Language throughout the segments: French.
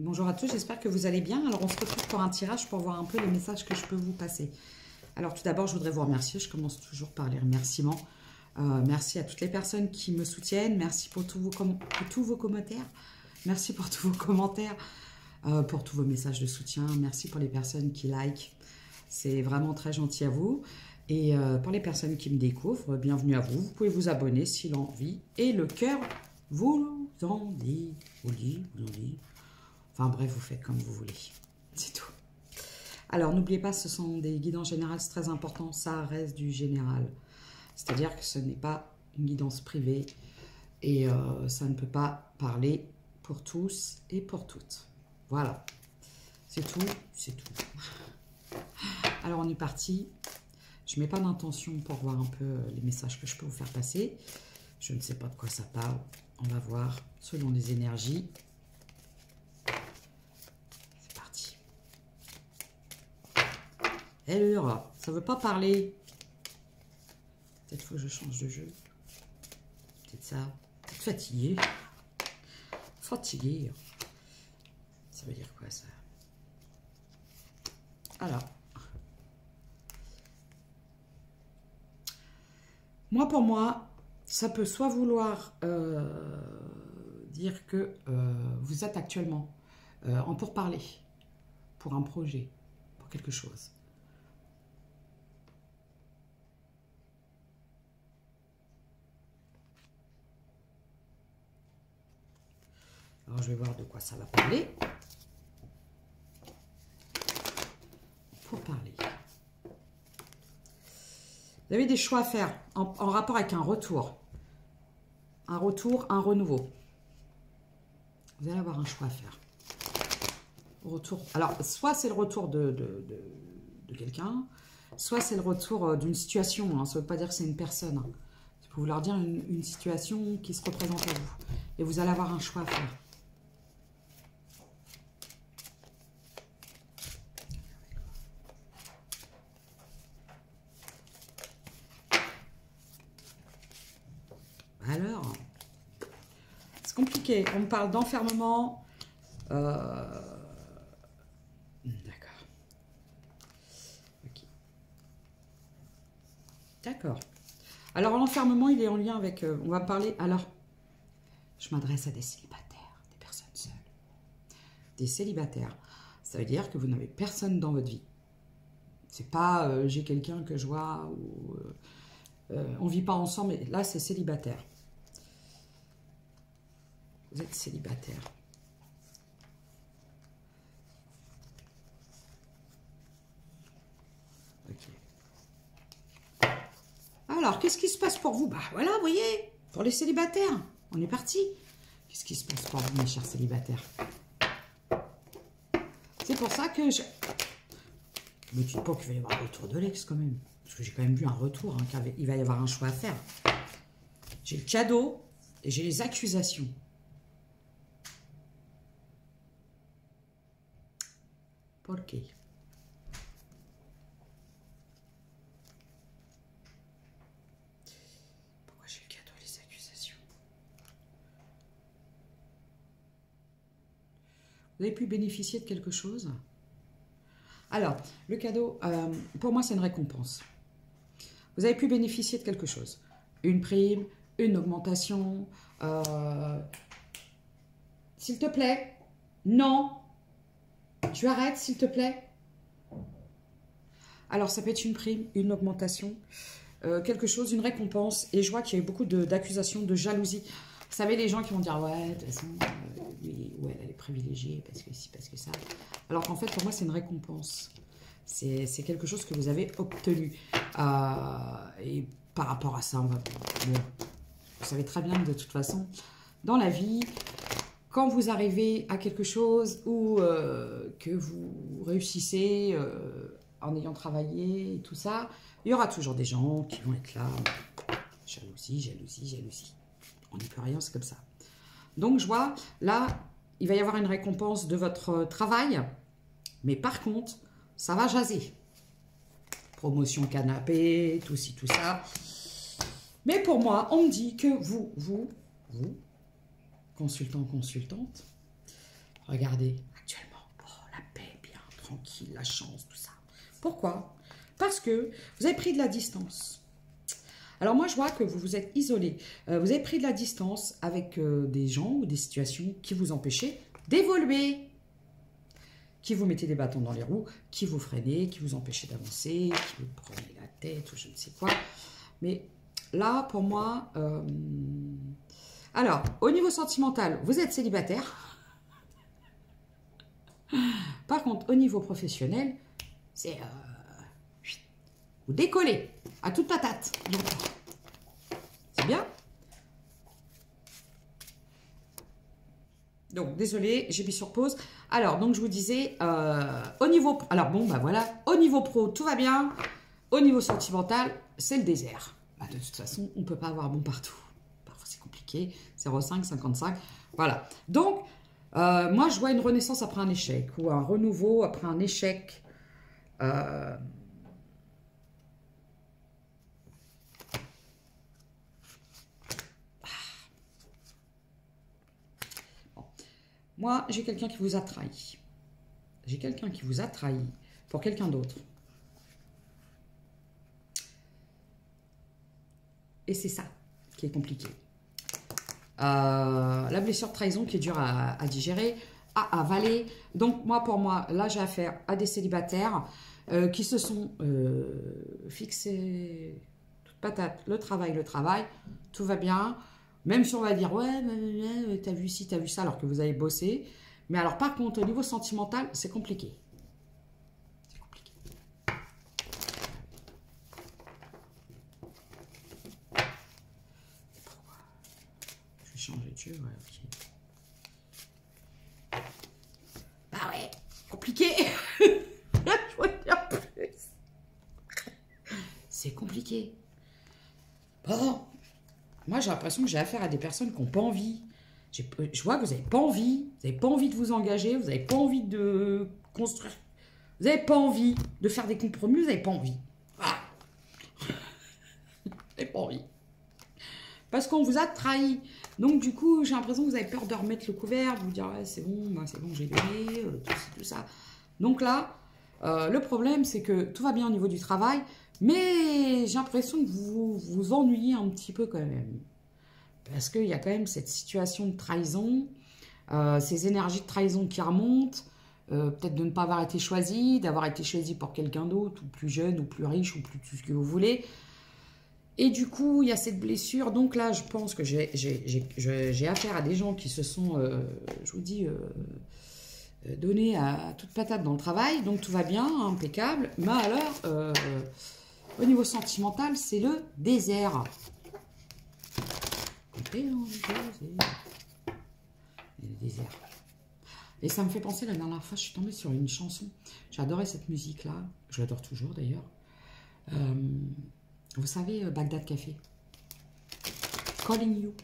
Bonjour à tous, j'espère que vous allez bien. Alors on se retrouve pour un tirage pour voir un peu les messages que je peux vous passer. Alors tout d'abord, je voudrais vous remercier. Je commence toujours par les remerciements. Merci à toutes les personnes qui me soutiennent. Merci pour tous vos commentaires. Merci pour tous vos commentaires, pour tous vos messages de soutien. Merci pour les personnes qui like. C'est vraiment très gentil à vous. Et pour les personnes qui me découvrent, bienvenue à vous. Vous pouvez vous abonner si l'envie et le cœur vous en dit. Vous en dit. Enfin bref, vous faites comme vous voulez. C'est tout. Alors n'oubliez pas, ce sont des guidances générales, c'est très important. Ça reste du général. C'est-à-dire que ce n'est pas une guidance privée. Et ça ne peut pas parler pour tous et pour toutes. Voilà. C'est tout, c'est tout. Alors on est parti. Je ne mets pas d'intention pour voir un peu les messages que je peux vous faire passer. Je ne sais pas de quoi ça parle. On va voir selon les énergies. C'est parti. Alors, ça ne veut pas parler. Peut-être faut que je change de jeu. Peut-être ça. Peut-être fatigué. Fatigué. Ça veut dire quoi ça? Alors. Pour moi, ça peut soit vouloir dire que vous êtes actuellement en pourparlers pour un projet, pour quelque chose. Alors, je vais voir de quoi ça va parler. Pour parler. Vous avez des choix à faire en rapport avec un retour. Un retour, un renouveau. Vous allez avoir un choix à faire. Retour. Alors, soit c'est le retour de quelqu'un, soit c'est le retour d'une situation. Hein. Ça ne veut pas dire que c'est une personne. Hein. Ça peut vouloir dire une situation qui se représente à vous. Et vous allez avoir un choix à faire. Alors, c'est compliqué. On me parle d'enfermement. D'accord. Ok. D'accord. Alors, l'enfermement, il est en lien avec... on va parler... Alors, je m'adresse à des célibataires, des personnes seules. Des célibataires. Ça veut dire que vous n'avez personne dans votre vie. C'est pas j'ai quelqu'un que je vois ou... on ne vit pas ensemble, mais là, c'est célibataire. Vous êtes célibataire. Ok. Alors, qu'est-ce qui se passe pour vous? Bah voilà, vous voyez, pour les célibataires, on est parti. Qu'est-ce qui se passe pour vous, mes chers célibataires? C'est pour ça que je... Ne me dites pas qu'il va y avoir un retour de l'ex quand même. Parce que j'ai quand même vu un retour, hein, qu'il va y avoir un choix à faire. J'ai le cadeau et j'ai les accusations. Ok. Pourquoi j'ai le cadeau et les accusations? Vous avez pu bénéficier de quelque chose? Alors, le cadeau, pour moi, c'est une récompense. Vous avez pu bénéficier de quelque chose. Une prime, une augmentation. S'il te plaît, non. Tu arrêtes, s'il te plaît. Alors, ça peut être une prime, une augmentation, quelque chose, une récompense. Et je vois qu'il y a eu beaucoup d'accusations de jalousie. Vous savez, les gens qui vont dire, ouais, de toute façon, oui, ouais, elle est privilégiée, parce que si, parce que ça. Alors qu'en fait, pour moi, c'est une récompense. C'est quelque chose que vous avez obtenu. Et par rapport à ça, on va... Bon, vous savez très bien que de toute façon, dans la vie... Quand vous arrivez à quelque chose ou que vous réussissez en ayant travaillé et tout ça, il y aura toujours des gens qui vont être là. Jalousie, jalousie, jalousie. On n'y peut rien, c'est comme ça. Donc, je vois, là, il va y avoir une récompense de votre travail. Mais par contre, ça va jaser. Promotion canapé, tout ci, tout ça. Mais pour moi, on me dit que vous... consultant, consultante. regardez, actuellement, oh, la paix, bien, tranquille, la chance, tout ça. Pourquoi? Parce que vous avez pris de la distance. Alors moi, je vois que vous vous êtes isolé. Vous avez pris de la distance avec des gens ou des situations qui vous empêchaient d'évoluer, qui vous mettaient des bâtons dans les roues, qui vous freinaient, qui vous empêchaient d'avancer, qui vous prenaient la tête ou je ne sais quoi. Mais là, pour moi... Alors, au niveau sentimental, vous êtes célibataire. Par contre, au niveau professionnel, c'est... vous décollez à toute patate. C'est bien. Donc, désolé, j'ai mis sur pause. Alors, donc, je vous disais, au niveau... Alors, bon, bah voilà, au niveau pro, tout va bien. Au niveau sentimental, c'est le désert. Bah, de toute façon, on ne peut pas avoir bon partout. Parfois, c'est compliqué. 0,5, 55. Voilà. Donc, moi, je vois une renaissance après un échec ou un renouveau après un échec. Moi, j'ai quelqu'un qui vous a trahi. J'ai quelqu'un qui vous a trahi pour quelqu'un d'autre. Et c'est ça qui est compliqué. La blessure de trahison qui est dure à digérer, à avaler. Donc, moi, pour moi, là, j'ai affaire à des célibataires qui se sont fixés toute patate, le travail, tout va bien. Même si on va dire, ouais, t'as vu ci, t'as vu ça, alors que vous avez bossé. Mais alors, par contre, au niveau sentimental, c'est compliqué. C'est compliqué. Pourquoi? Je vais changer de jeu, ouais, ok. Bah ouais, compliqué. Je veux dire plus. C'est compliqué. Bon. Moi, j'ai l'impression que j'ai affaire à des personnes qui n'ont pas envie. Je vois que vous n'avez pas envie. Vous n'avez pas envie de vous engager. Vous n'avez pas envie de construire. Vous n'avez pas envie de faire des compromis. Vous n'avez pas envie. Ah. Vous n'avez pas envie. Parce qu'on vous a trahi. Donc, du coup, j'ai l'impression que vous avez peur de remettre le couvert. De vous dire, ouais, c'est bon, j'ai donné, tout ça. Donc là, le problème, c'est que tout va bien au niveau du travail. Mais j'ai l'impression que vous vous ennuyez un petit peu quand même. Parce qu'il y a quand même cette situation de trahison, ces énergies de trahison qui remontent, peut-être de ne pas avoir été choisi, d'avoir été choisi pour quelqu'un d'autre, ou plus jeune, ou plus riche, ou plus tout ce que vous voulez. Et du coup, il y a cette blessure. Donc là, je pense que j'ai affaire à des gens qui se sont, je vous dis... donnés à toute patate dans le travail. Donc tout va bien, impeccable. Mais alors... au niveau sentimental, c'est le désert. Le désert. Et ça me fait penser, la dernière fois, je suis tombée sur une chanson. J'adorais cette musique-là. Je l'adore toujours, d'ailleurs. Vous savez, Bagdad Café. Calling You.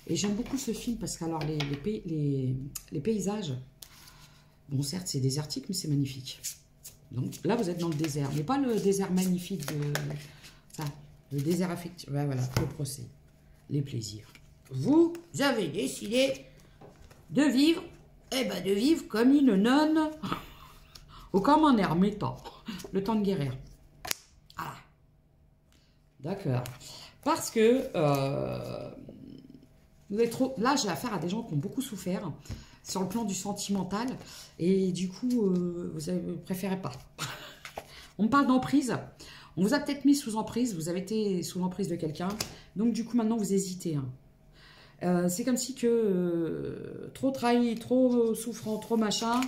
Et j'aime beaucoup ce film parce que, alors, les paysages, bon, certes, c'est désertique, mais c'est magnifique. Donc là, vous êtes dans le désert, mais pas le désert magnifique de ça, le désert affectif. Ouais, voilà, le procès, les plaisirs. Vous avez décidé de vivre, de vivre comme une nonne ou comme un ermitant, le temps de guérir. Ah, d'accord. Parce que vous êtes trop. Là, j'ai affaire à des gens qui ont beaucoup souffert sur le plan du sentimental, et du coup, vous préférez pas. On me parle d'emprise. On vous a peut-être mis sous emprise, vous avez été sous l'emprise de quelqu'un, donc du coup, maintenant, vous hésitez. Hein. C'est comme si que trop trahi, trop souffrant, trop machin.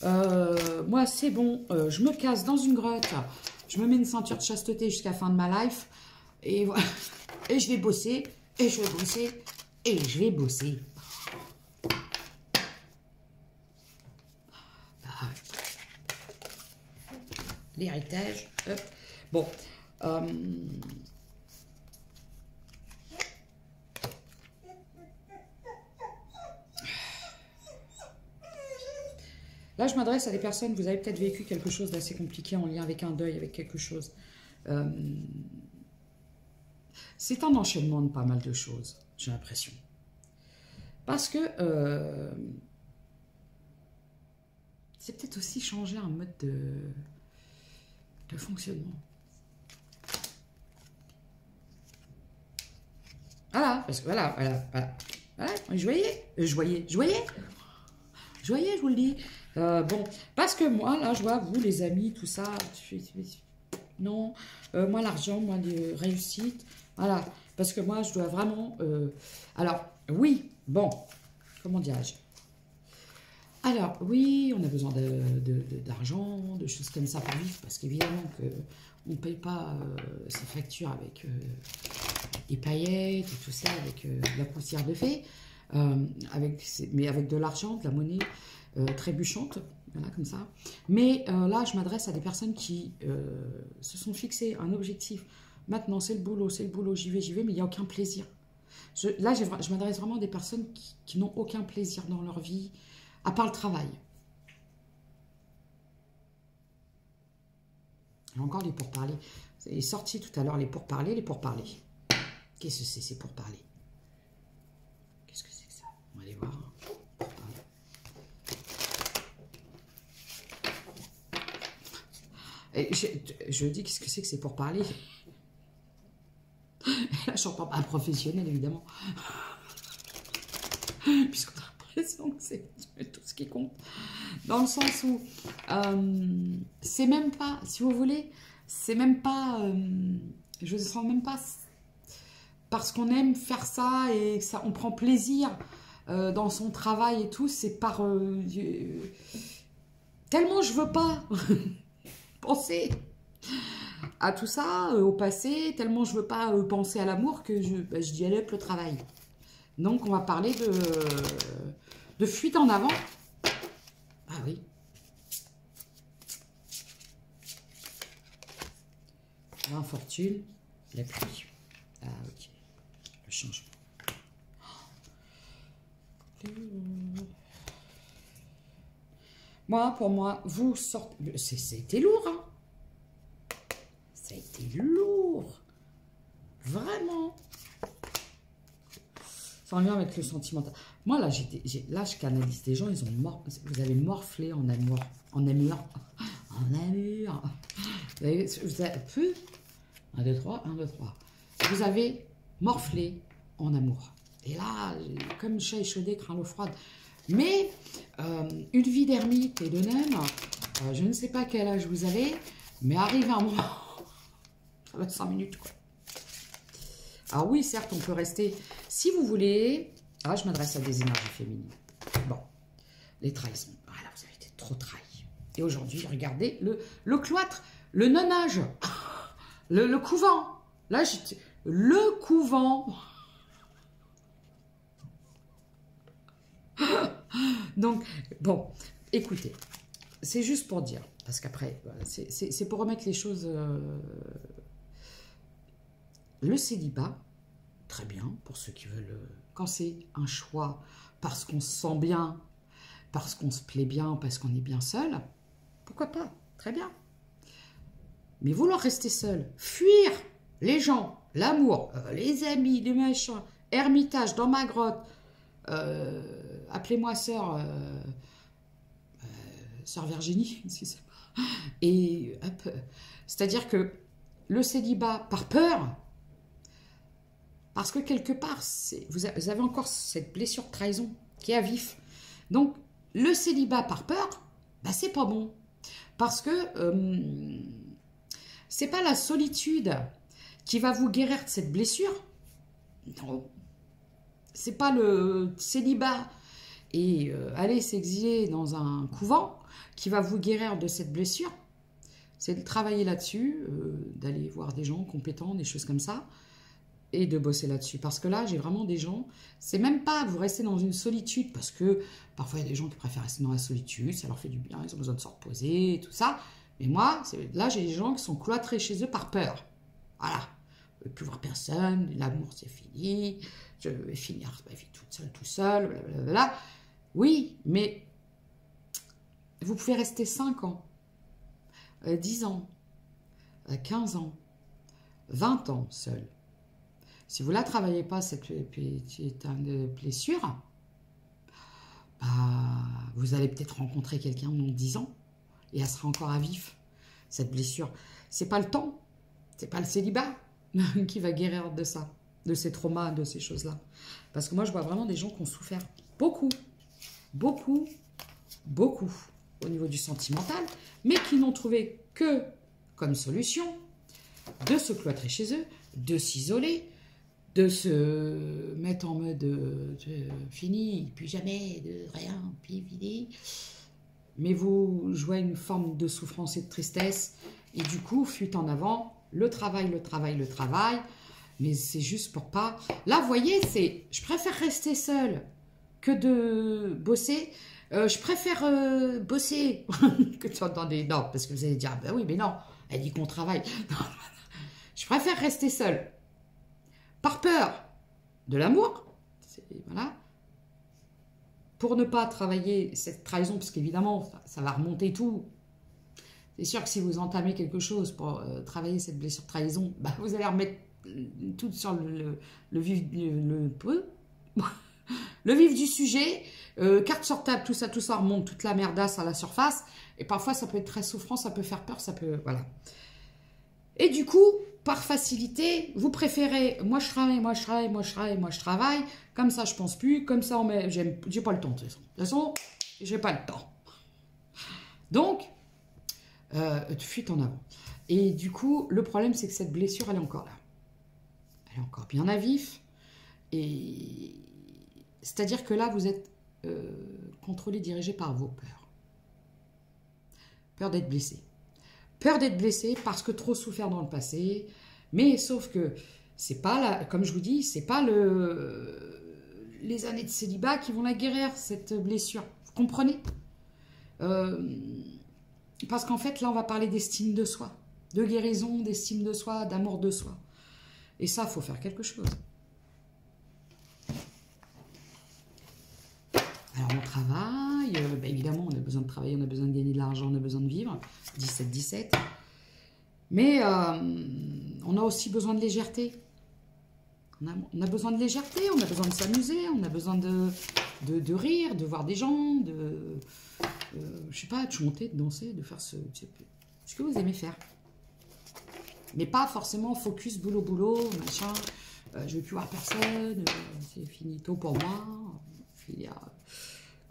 Moi, c'est bon, je me casse dans une grotte, je me mets une ceinture de chasteté jusqu'à la fin de ma life, et voilà. Et je vais bosser, et je vais bosser, et je vais bosser. L'héritage, hop. Bon. Là, je m'adresse à des personnes, vous avez peut-être vécu quelque chose d'assez compliqué en lien avec un deuil, avec quelque chose. C'est un enchaînement de pas mal de choses, j'ai l'impression. Parce que c'est peut-être aussi changer un mode de fonctionnement. Voilà, parce que voilà. Je voyais, je vous le dis. Bon, parce que moi, là, je vois, vous, les amis, tout ça, non, moi, l'argent, moi, les réussites, voilà, parce que moi, je dois vraiment... alors, oui, bon, comment dirais-je? Alors, oui, on a besoin d'argent, de choses comme ça pour vivre, parce qu'évidemment qu'on ne paye pas ses factures avec des paillettes et tout ça, avec de la poussière de fée, mais avec de l'argent, de la monnaie trébuchante, voilà, comme ça. Mais là, je m'adresse à des personnes qui se sont fixées un objectif. Maintenant, c'est le boulot, j'y vais, mais il n'y a aucun plaisir. Là, je m'adresse vraiment à des personnes qui n'ont aucun plaisir dans leur vie, à part le travail. Il y a encore les pourparlers. Il est sorti tout à l'heure les pourparlers. Qu'est-ce que c'est ces pourparlers? Qu'est-ce que c'est que ça? On va aller voir. Et je dis qu'est-ce que c'est que ces pourparlers? Là, je n'entends pas un professionnel, évidemment. Puisqu'on a l'impression que c'est tout ce qui compte. Dans le sens où c'est même pas, si vous voulez, c'est même pas, je ne sens même pas parce qu'on aime faire ça et ça, on prend plaisir dans son travail et tout, c'est par... tellement je veux pas penser à tout ça, au passé, tellement je veux pas penser à l'amour que je dis allez hop, le travail. Donc on va parler de fuite en avant. Ah oui. L'infortune, la pluie. Ah ok. Le changement. Moi, pour moi, vous sortez... C'était lourd, hein. Ça a été lourd. Vraiment. Ça en vient avec le sentimental. Moi, là, je canalise des gens, ils ont vous avez morflé en amour. En amour. En amour. Vous avez peu. 1, 2, 3, 1, 2, 3. Vous avez morflé en amour. Et là, comme chat échaudé, craint l'eau froide. Mais une vie d'ermite et de naine, je ne sais pas quel âge vous avez, mais arrive un moment, ça va être 5 minutes, quoi. Alors oui, certes, on peut rester, si vous voulez, ah, je m'adresse à des énergies féminines. Bon, les trahisons. Voilà, vous avez été trop trahis. Et aujourd'hui, regardez, le cloître, le nonage, le couvent. Là, j'étais... Le couvent. Donc, bon, écoutez, c'est juste pour dire, parce qu'après, c'est pour remettre les choses... Le célibat, très bien, pour ceux qui veulent... Quand c'est un choix, parce qu'on se sent bien, parce qu'on se plaît bien, parce qu'on est bien seul, pourquoi pas? Très bien. Mais vouloir rester seul, fuir les gens, l'amour, les amis, les machins, ermitage dans ma grotte, appelez-moi sœur Virginie, si c'est pas. Et c'est-à-dire que le célibat par peur, parce que quelque part, vous avez encore cette blessure de trahison qui est à vif. Donc, le célibat par peur, bah, c'est pas bon. Parce que c'est pas la solitude qui va vous guérir de cette blessure. Non. C'est pas le célibat et aller s'exiler dans un couvent qui va vous guérir de cette blessure. C'est de travailler là-dessus, d'aller voir des gens compétents, des choses comme ça, et de bosser là-dessus. Parce que là, j'ai vraiment des gens, c'est même pas vous restez dans une solitude, parce que parfois il y a des gens qui préfèrent rester dans la solitude, ça leur fait du bien, ils ont besoin de se reposer, et tout ça. Mais moi, là, j'ai des gens qui sont cloîtrés chez eux par peur. Voilà. Je ne veux plus voir personne, l'amour c'est fini, je vais finir ma vie toute seule, tout seul, blablabla. Oui, mais vous pouvez rester 5 ans, 10 ans, 15 ans, 20 ans seul. Si vous ne la travaillez pas, cette putain de blessure, bah, vous allez peut-être rencontrer quelqu'un dans 10 ans et elle sera encore à vif, cette blessure. C'est pas le temps, c'est pas le célibat qui va guérir de ça, de ces traumas, de ces choses-là. Parce que moi, je vois vraiment des gens qui ont souffert beaucoup, beaucoup, beaucoup au niveau du sentimental, mais qui n'ont trouvé que comme solution de se cloîtrer chez eux, de s'isoler, de se mettre en mode fini, plus jamais, de rien, puis fini. Mais vous jouez une forme de souffrance et de tristesse, et du coup, fuite en avant, le travail, le travail, le travail, mais c'est juste pour pas... Là, vous voyez, c'est... Je préfère rester seule que de bosser. Je préfère bosser que dans des... Non, parce que vous allez dire, ah ben oui, mais non, elle dit qu'on travaille. Non. Je préfère rester seule. Par peur de l'amour, voilà, pour ne pas travailler cette trahison, parce qu'évidemment, ça va remonter tout. C'est sûr que si vous entamez quelque chose pour travailler cette blessure de trahison, bah, vous allez remettre tout sur le vif, le vif du sujet, carte sur table, tout ça remonte, toute la merdasse à la surface, et parfois ça peut être très souffrant, ça peut faire peur, ça peut... Voilà. Et du coup, par facilité, vous préférez, moi je travaille, comme ça je pense plus, comme ça j'ai pas le temps de toute façon, j'ai pas le temps. Donc, fuite en avant. Et du coup, le problème c'est que cette blessure, elle est encore là. Elle est encore bien à vif. Et c'est-à-dire que là, vous êtes contrôlé, dirigé par vos peurs. Peur d'être blessé. Peur d'être blessé parce que trop souffert dans le passé, mais sauf que c'est pas là, comme je vous dis, c'est pas les années de célibat qui vont la guérir, cette blessure. Vous comprenez? Parce qu'en fait, là, on va parler d'estime de soi, de guérison, d'estime de soi, d'amour de soi. Et ça, il faut faire quelque chose. Alors, on travaille, bah, évidemment, on a besoin de travailler, on a besoin de gagner de l'argent, on a besoin de vivre, 17-17. Mais on a aussi besoin de légèreté. On a besoin de légèreté, on a besoin de s'amuser, on a besoin de rire, de voir des gens, je sais pas, de chanter, de danser, de faire ce que vous aimez faire. Mais pas forcément focus, boulot, machin, je ne veux plus voir personne, c'est finito pour moi. Il y a,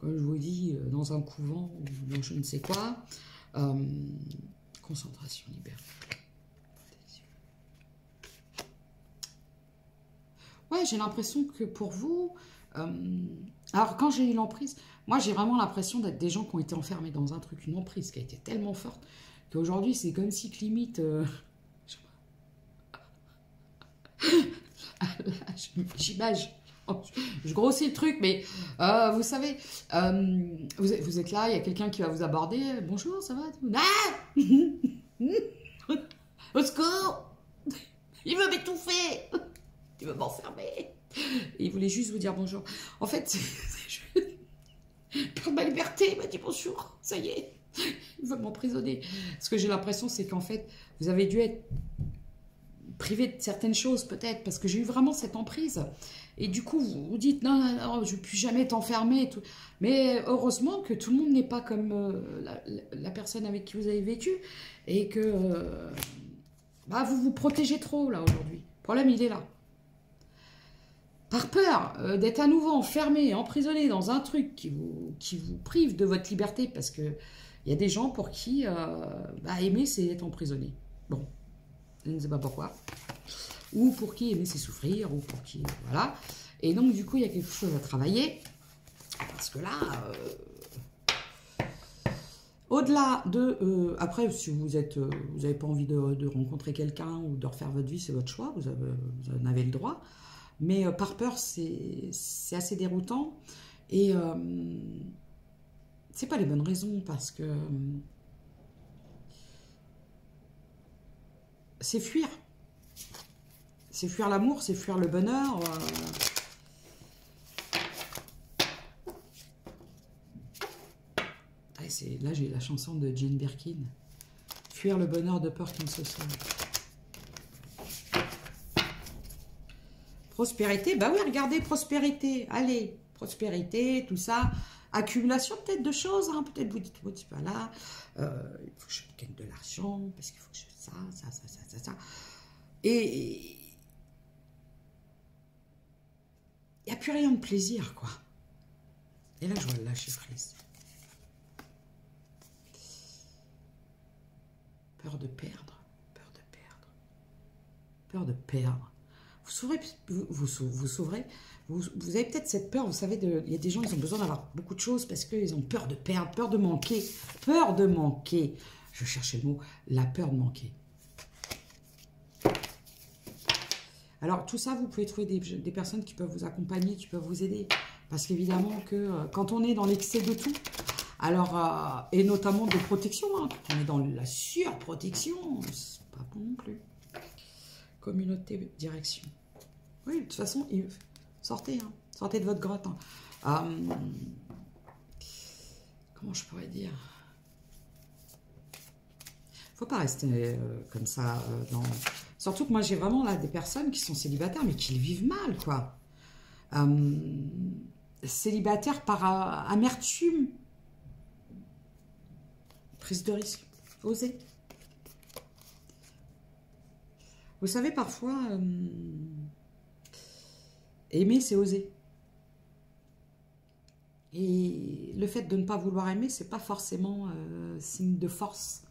comme je vous dis, dans un couvent ou dans je ne sais quoi, concentration, liberté. Ouais, j'ai l'impression que pour vous, alors quand j'ai eu l'emprise, moi j'ai vraiment l'impression d'être des gens qui ont été enfermés dans un truc, une emprise qui a été tellement forte qu'aujourd'hui c'est comme si limite, j'imagine. Je grossis le truc, mais vous savez, vous êtes là, il y a quelqu'un qui va vous aborder. Bonjour, ça va? Ah au secours! Il veut m'étouffer! Il veut m'enfermer! Il voulait juste vous dire bonjour. En fait, pour ma liberté, il m'a dit bonjour. Ça y est, il veut m'emprisonner. Ce que j'ai l'impression, c'est qu'en fait, vous avez dû être privé de certaines choses, peut-être, parce que j'ai eu vraiment cette emprise. Et du coup, vous vous dites, non, je ne veux plus jamais t'enfermer. Mais heureusement que tout le monde n'est pas comme la personne avec qui vous avez vécu. Et que bah, vous vous protégez trop, là, aujourd'hui. Le problème, il est là. Par peur d'être à nouveau enfermé, emprisonné dans un truc qui vous prive de votre liberté, parce qu'il y a des gens pour qui bah, aimer, c'est être emprisonné. Bon, je ne sais pas pourquoi. Ou pour qui aimer, c'est souffrir, ou pour qui... Voilà. Et donc, du coup, il y a quelque chose à travailler. Parce que là... au-delà de... après, si vous n'avez pas envie de rencontrer quelqu'un ou de refaire votre vie, c'est votre choix. Vous en avez le droit. Mais par peur, c'est assez déroutant. Et c'est pas les bonnes raisons, parce que... c'est fuir. C'est fuir l'amour, c'est fuir le bonheur. Là, j'ai la chanson de Jane Birkin. Fuir le bonheur de peur qu'il ne se sauve. Prospérité, bah oui, regardez, prospérité. Allez, prospérité, tout ça. Accumulation peut-être de choses, hein. Peut-être vous dites, oh, là, il faut que je gagne de l'argent, parce qu'il faut que je fasse ça. Et il n'y a plus rien de plaisir, quoi. Et là, je vois le lâcher prise. Peur de perdre, peur de perdre, peur de perdre. Vous avez peut-être cette peur, vous savez, il y a des gens, ils ont besoin d'avoir beaucoup de choses parce qu'ils ont peur de perdre, peur de manquer, peur de manquer. Je cherchais le mot, la peur de manquer. Alors, tout ça, vous pouvez trouver des personnes qui peuvent vous accompagner, qui peuvent vous aider. Parce qu'évidemment que quand on est dans l'excès de tout, alors, et notamment de protection, hein, quand on est dans la surprotection, c'est pas bon non plus. Communauté, direction. Oui, de toute façon, sortez, hein, sortez de votre grotte. Hein. Comment je pourrais dire? Faut pas rester comme ça. Surtout que moi, j'ai vraiment là des personnes qui sont célibataires, mais qui le vivent mal, quoi. Célibataire par amertume. Prise de risque. Osez. Vous savez, parfois, aimer, c'est oser. Et le fait de ne pas vouloir aimer, c'est pas forcément signe de force.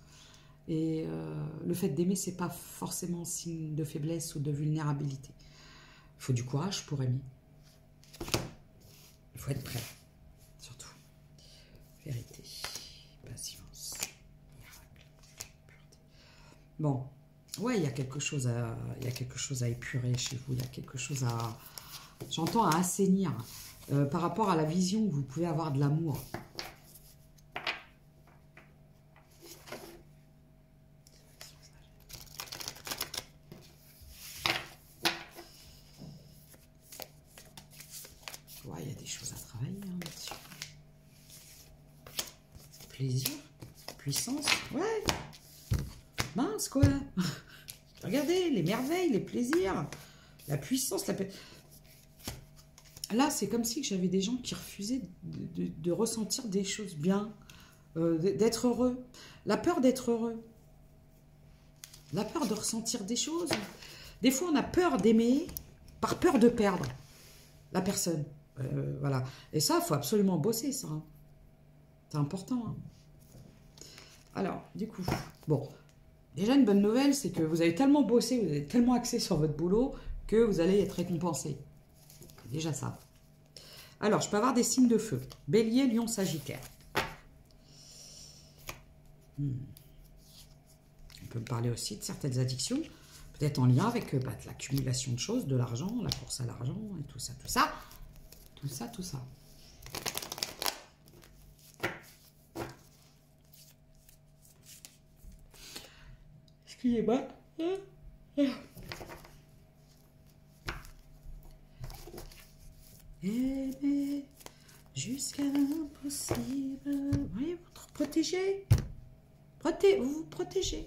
Et le fait d'aimer, c'est pas forcément signe de faiblesse ou de vulnérabilité. Il faut du courage pour aimer. Il faut être prêt, surtout. Vérité, patience, miracle, pureté. Bon, ouais, il y a quelque chose à épurer chez vous. Il y a quelque chose à, j'entends, à assainir par rapport à la vision que vous pouvez avoir de l'amour. Plaisir, puissance, ouais, mince quoi. Regardez, les merveilles, les plaisirs, la puissance, Là, c'est comme si j'avais des gens qui refusaient de ressentir des choses bien, d'être heureux. La peur d'être heureux, la peur de ressentir des choses. Des fois, on a peur d'aimer par peur de perdre la personne. Voilà. Et ça, il faut absolument bosser, ça. Hein. C'est important. Hein. Alors, du coup, bon, déjà une bonne nouvelle, c'est que vous avez tellement bossé, vous avez tellement axé sur votre boulot que vous allez être récompensé. C'est déjà ça. Alors, je peux avoir des signes de feu. Bélier, Lion, Sagittaire. On peut me parler aussi de certaines addictions, peut-être en lien avec de l'accumulation de choses, de l'argent, la course à l'argent et tout ça, tout ça. Tout ça, tout ça. Excusez-moi. Aimer jusqu'à l'impossible. Oui, vous protégez. Vous vous protégez.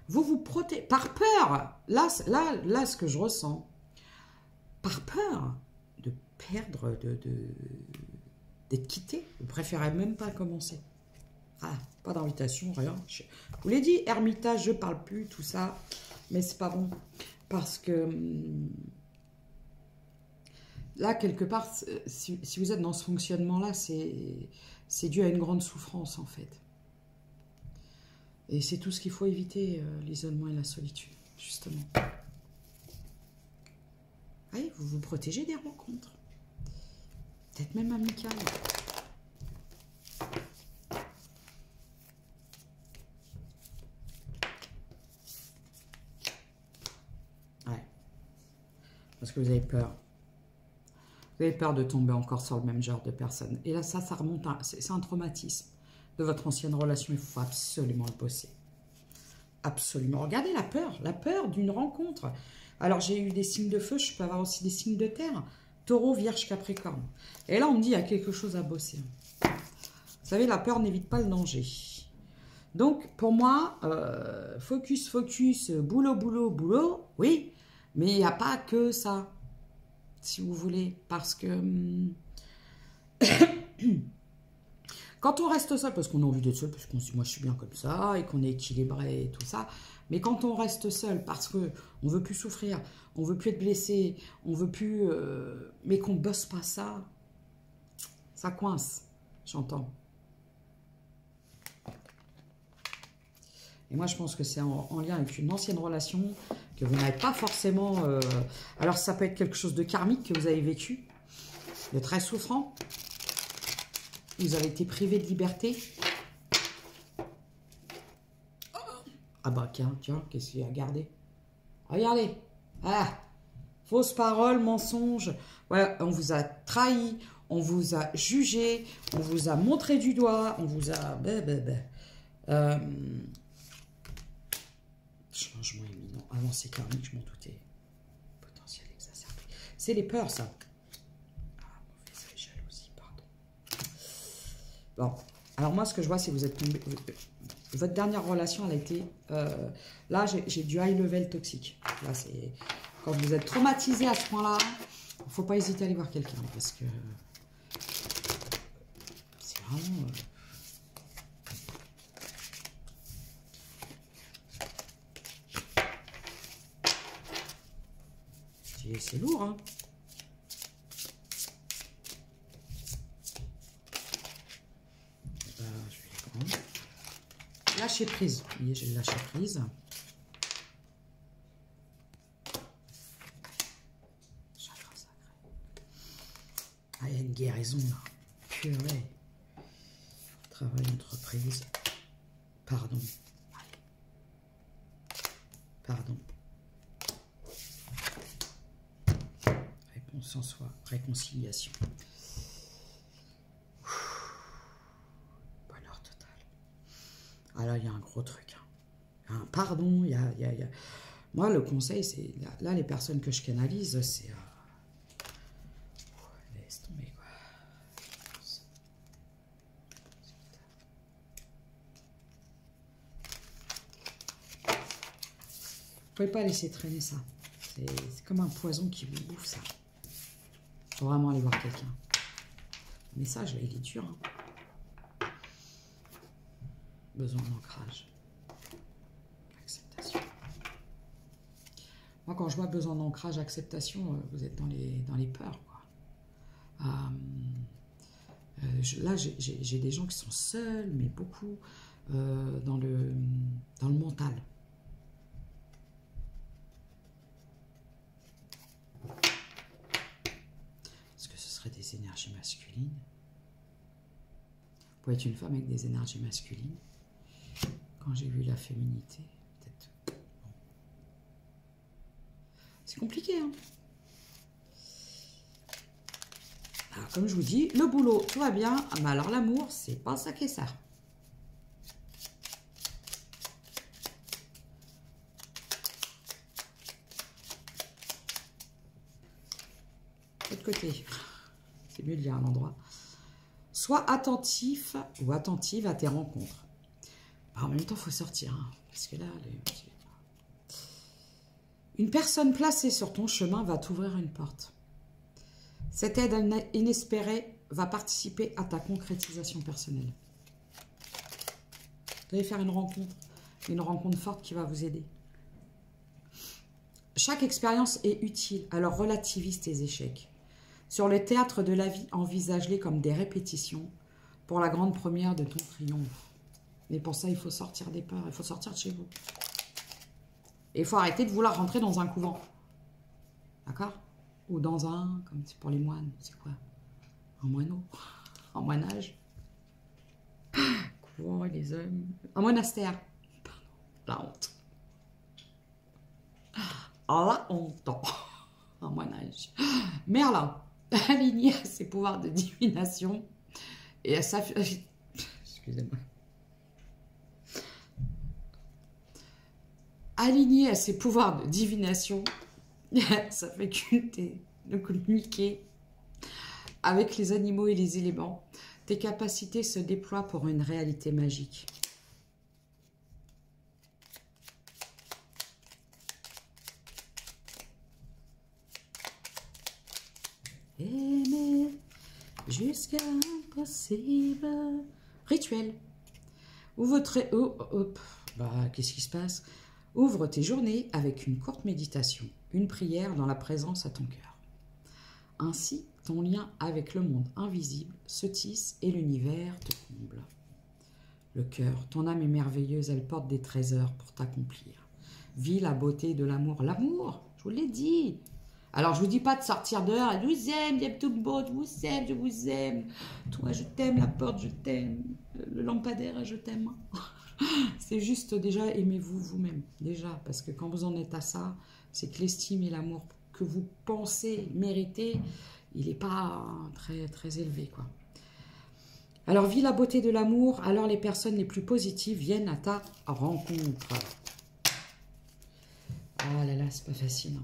Vous vous protégez. Par peur. Là, ce que je ressens. Par peur de perdre, d'être quitté. Vous préférez même pas commencer. Ah, pas d'invitation, rien. Je vous l'ai dit, ermitage, je parle plus, tout ça. Mais c'est pas bon. Parce que là, quelque part, si vous êtes dans ce fonctionnement-là, c'est dû à une grande souffrance, en fait. Et c'est tout ce qu'il faut éviter, l'isolement et la solitude, justement. Oui, vous vous protégez des rencontres. Peut-être même amicales. Parce que vous avez peur. Vous avez peur de tomber encore sur le même genre de personne. Et là, ça remonte à... C'est un traumatisme de votre ancienne relation. Il faut absolument le bosser. Absolument. Regardez la peur d'une rencontre. Alors, j'ai eu des signes de feu, je peux avoir aussi des signes de terre. Taureau, Vierge, Capricorne. Et là, on me dit, il y a quelque chose à bosser. Vous savez, la peur n'évite pas le danger. Donc, pour moi, focus, boulot, boulot, boulot, oui. Mais il n'y a pas que ça, si vous voulez, parce que Quand on reste seul, parce qu'on a envie d'être seul, parce qu'on se dit, moi je suis bien comme ça, et qu'on est équilibré et tout ça, mais quand on reste seul parce qu'on ne veut plus souffrir, on ne veut plus être blessé, on ne veut plus... mais qu'on ne bosse pas ça, ça coince, j'entends. Et moi, je pense que c'est en lien avec une ancienne relation que vous n'avez pas forcément... alors, ça peut être quelque chose de karmique que vous avez vécu, de très souffrant. Vous avez été privé de liberté. Ah bah tiens, qu'est-ce qu'il y a à garder? Regardez. Ah, fausse parole, mensonge. Voilà, on vous a trahi, on vous a jugé, on vous a montré du doigt, on vous a... changement imminent. Avancée karmique, je m'en doutais. Potentiel exacerbé. C'est les peurs, ça. Bon, alors moi, ce que je vois, c'est que vous êtes tombé... Votre dernière relation, elle a été... là, j'ai du high level toxique. Là, c'est... Quand vous êtes traumatisé à ce point-là, il ne faut pas hésiter à aller voir quelqu'un, parce que... c'est vraiment... c'est lourd, hein. Lâcher prise. Vous voyez, j'ai lâché prise. Chakra sacré. Ah, il y a une guérison là. Purée. Travail, entreprise. Pardon. Pardon. Réponse en soi. Réconciliation. Ah là, il y a un gros truc. Hein. Un pardon, il y a... Moi, le conseil, c'est... Là, les personnes que je canalise, c'est... laisse tomber, quoi. Vous pouvez pas laisser traîner ça. C'est comme un poison qui vous bouffe, ça. Faut vraiment aller voir quelqu'un. Le message, là, il est dur, hein. Besoin d'ancrage. Acceptation. Moi, quand je vois besoin d'ancrage, acceptation, vous êtes dans les peurs, quoi. Là, j'ai des gens qui sont seuls, mais beaucoup dans le mental. Est-ce que ce serait des énergies masculines? Vous pouvez être une femme avec des énergies masculines. Quand j'ai vu la féminité, peut-être... Bon. C'est compliqué, hein. Alors, comme je vous dis, le boulot, tout va bien. Mais alors, l'amour, c'est pas ça qui est ça. De l'autre côté. C'est mieux de lire un endroit. Sois attentif ou attentive à tes rencontres. En même temps, il faut sortir. Hein, parce que là, une personne placée sur ton chemin va t'ouvrir une porte. Cette aide inespérée va participer à ta concrétisation personnelle. Vous allez faire une rencontre forte qui va vous aider. Chaque expérience est utile, alors relativise tes échecs. Sur le théâtre de la vie, envisage-les comme des répétitions pour la grande première de ton triomphe. Mais pour ça, il faut sortir des peurs, il faut sortir de chez vous. Et il faut arrêter de vouloir rentrer dans un couvent. D'accord? Ou dans un, comme c'est pour les moines, c'est quoi? Un moineau? Un moinage? Couvent et les hommes. Un monastère. Pardon, la honte. La honte. Un moinage. Merlin, aligné à ses pouvoirs de divination et à sa... Excusez-moi. Aligné à ses pouvoirs de divination, sa faculté de communiquer avec les animaux et les éléments, tes capacités se déploient pour une réalité magique. Aimer jusqu'à un peu impossible. Rituel. Qu'est-ce qui se passe? Ouvre tes journées avec une courte méditation, une prière dans la présence à ton cœur. Ainsi, ton lien avec le monde invisible se tisse et l'univers te comble. Le cœur, ton âme est merveilleuse, elle porte des trésors pour t'accomplir. Vis la beauté de l'amour. L'amour, je vous l'ai dit. Alors, je ne vous dis pas de sortir dehors. Je vous aime, j'aime tout le monde, je vous aime. Toi, je t'aime, la porte, je t'aime. Le lampadaire, je t'aime. C'est juste, déjà, aimez-vous vous-même. Déjà, parce que quand vous en êtes à ça, c'est que l'estime et l'amour que vous pensez mériter, il n'est pas très, très élevé, quoi. Alors, vis la beauté de l'amour, alors les personnes les plus positives viennent à ta rencontre. Ah là là, c'est pas facile.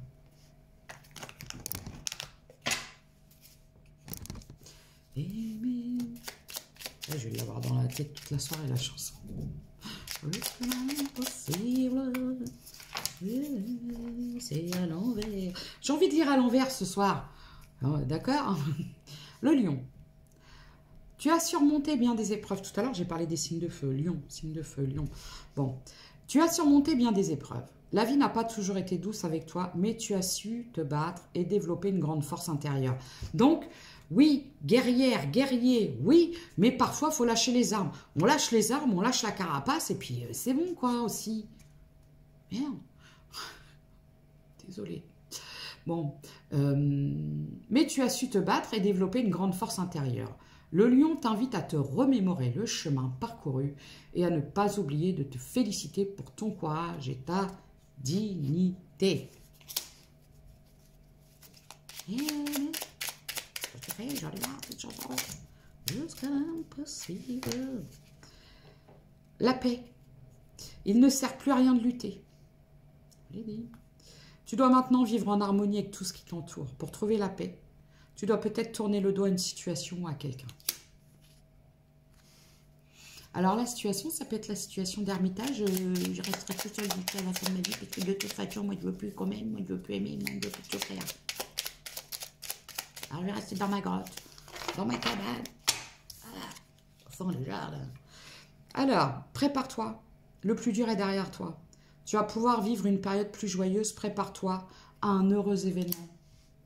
Aimer. Là, je vais l'avoir dans la tête toute la soirée, la chanson. Jusqu'à l'impossible, c'est à l'envers. J'ai envie de lire à l'envers ce soir. D'accord? Le lion. Tu as surmonté bien des épreuves. Tout à l'heure, j'ai parlé des signes de feu. Lion, signe de feu, lion. Bon, tu as surmonté bien des épreuves. La vie n'a pas toujours été douce avec toi, mais tu as su te battre et développer une grande force intérieure. Donc, oui, guerrière, guerrier, oui, mais parfois, il faut lâcher les armes. On lâche les armes, on lâche la carapace, et puis c'est bon, quoi, aussi. Merde. Désolée. Bon, mais tu as su te battre et développer une grande force intérieure. Le lion t'invite à te remémorer le chemin parcouru et à ne pas oublier de te féliciter pour ton courage et ta dignité. La paix. Il ne sert plus à rien de lutter. Je l'ai dit. Tu dois maintenant vivre en harmonie avec tout ce qui t'entoure. Pour trouver la paix, tu dois peut-être tourner le dos à une situation ou à quelqu'un. Alors la situation, ça peut être la situation d'ermitage. Je resterai tout seul jusqu'à la fin de ma vie parce que de toute façon, moi je veux plus qu'on m'aime, moi je veux plus aimer, moi je veux plus tout faire. Alors je vais rester dans ma grotte, dans ma cabane, voilà, au fond du jardin. Alors, prépare-toi. Le plus dur est derrière toi. Tu vas pouvoir vivre une période plus joyeuse. Prépare-toi à un heureux événement.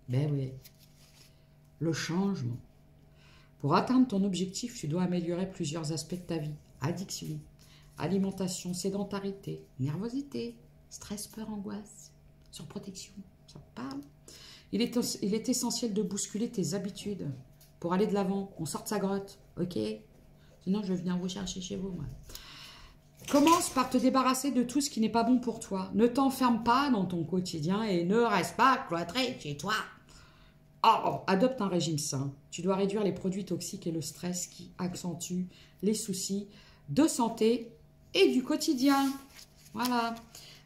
Ben oui. Le changement. Pour atteindre ton objectif, tu dois améliorer plusieurs aspects de ta vie. Addiction, alimentation, sédentarité, nervosité, stress, peur, angoisse, surprotection. Ça te parle? Il est essentiel de bousculer tes habitudes pour aller de l'avant. On sort de sa grotte, ok? Sinon, je vais venir vous chercher chez vous, moi. Commence par te débarrasser de tout ce qui n'est pas bon pour toi. Ne t'enferme pas dans ton quotidien et ne reste pas cloîtré chez toi. Oh, adopte un régime sain. Tu dois réduire les produits toxiques et le stress qui accentuent les soucis de santé et du quotidien. Voilà.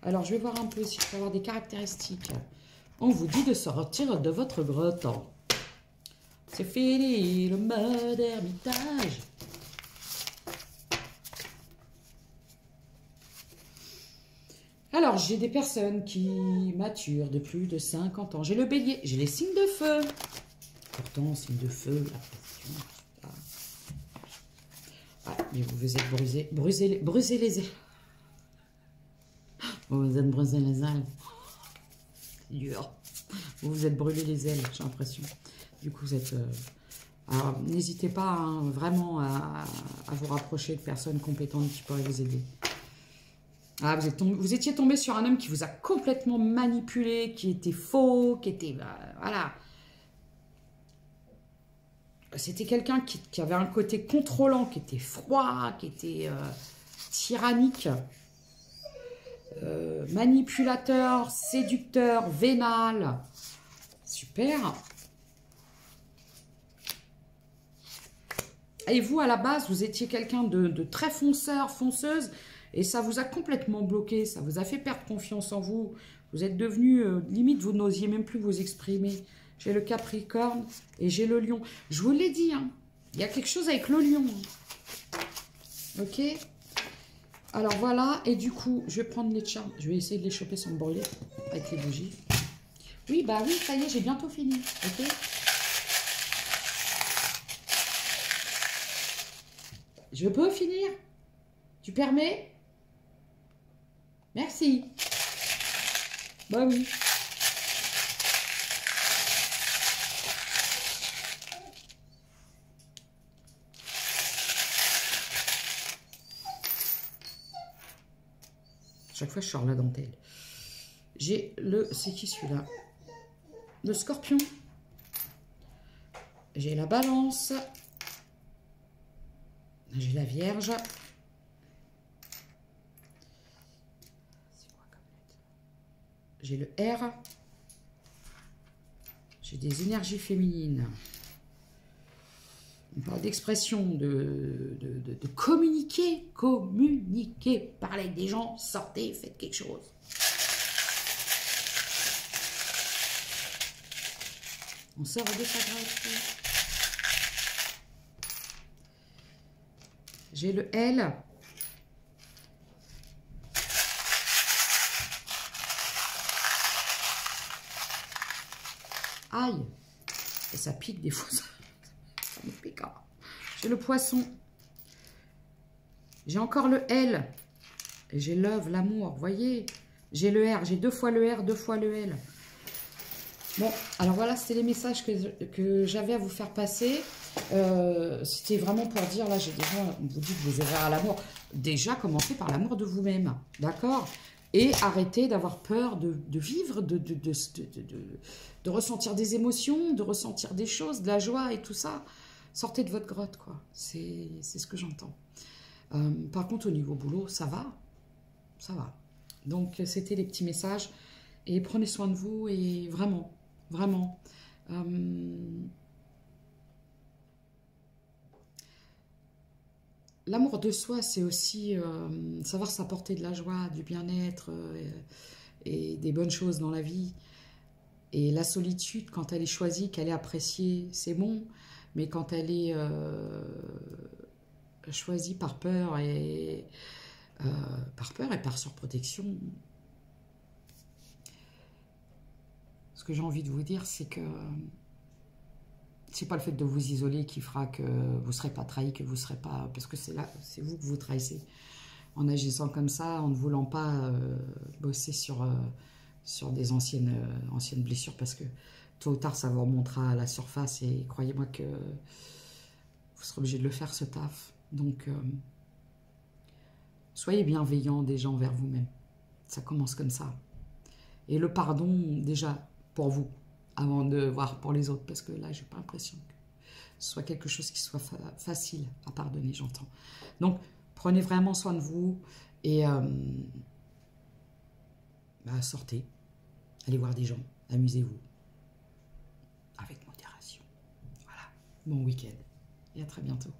Alors, je vais voir un peu si je peux avoir des caractéristiques. On vous dit de sortir de votre grotte. C'est fini le mode ermitage. Alors, j'ai des personnes qui maturent de plus de 50 ans. J'ai le bélier, j'ai les signes de feu. Pourtant, signe de feu, la pression, ah, mais vous vous êtes brusé les ailes. Vous vous êtes brusé les ailes. Dur. Vous vous êtes brûlé les ailes, j'ai l'impression. Du coup, vous êtes... Alors, n'hésitez pas hein, vraiment à vous rapprocher de personnes compétentes qui pourraient vous aider. Ah, vous étiez tombé sur un homme qui vous a complètement manipulé, qui était faux, qui était... voilà. C'était quelqu'un qui avait un côté contrôlant, qui était froid, qui était tyrannique, manipulateur, séducteur, vénal. Super. Et vous, à la base, vous étiez quelqu'un de très fonceur, fonceuse, et ça vous a complètement bloqué, ça vous a fait perdre confiance en vous. Vous êtes devenu, limite, vous n'osiez même plus vous exprimer. J'ai le Capricorne et j'ai le Lion. Je vous l'ai dit, hein, il y a quelque chose avec le Lion. Ok? Alors voilà, et du coup, je vais prendre les charmes. Je vais essayer de les choper sans me brûler avec les bougies. Oui, bah oui, ça y est, j'ai bientôt fini. Ok? Je peux finir? Tu permets? Merci. Bah oui. Chaque fois, je sors la dentelle. J'ai le... C'est qui celui-là? Le Scorpion. J'ai la Balance. J'ai la Vierge. C'est quoi comme lettre? J'ai le R. J'ai des énergies féminines. On parle d'expression, de communiquer. Communiquer. Parlez avec des gens, sortez, faites quelque chose. On sort de sa grappe. J'ai le L. Aïe. Et ça pique des fois. Ça me pique. J'ai le Poisson. J'ai encore le L. Et j'ai Love, l'amour. Vous voyez? J'ai le R. J'ai 2 fois le R, 2 fois le L. Bon, alors voilà, c'était les messages que j'avais à vous faire passer. C'était vraiment pour dire, là, j'ai déjà, on vous dit de vous ouvrir à l'amour. Déjà, commencez par l'amour de vous-même, d'accord? Et arrêtez d'avoir peur de vivre, de ressentir des émotions, de ressentir des choses, de la joie et tout ça. Sortez de votre grotte, quoi. C'est ce que j'entends. Par contre, au niveau boulot, ça va. Ça va. Donc, c'était les petits messages. Et prenez soin de vous et vraiment... Vraiment. L'amour de soi, c'est aussi savoir s'apporter de la joie, du bien-être et des bonnes choses dans la vie. Et la solitude, quand elle est choisie, qu'elle est appréciée, c'est bon. Mais quand elle est choisie par peur et par surprotection... Ce que j'ai envie de vous dire, c'est que c'est pas le fait de vous isoler qui fera que vous ne serez pas trahi, que vous serez pas... Parce que c'est là, c'est vous que vous trahissez. En agissant comme ça, en ne voulant pas bosser sur des anciennes blessures, parce que tôt ou tard, ça vous remontera à la surface et croyez-moi que vous serez obligé de le faire, ce taf. Donc, soyez bienveillants déjà envers vous-même. Ça commence comme ça. Et le pardon, déjà... pour vous, avant de voir pour les autres, parce que là, j'ai pas l'impression que ce soit quelque chose qui soit facile à pardonner, j'entends. Donc, prenez vraiment soin de vous et sortez, allez voir des gens, amusez-vous, avec modération. Voilà, bon week-end et à très bientôt.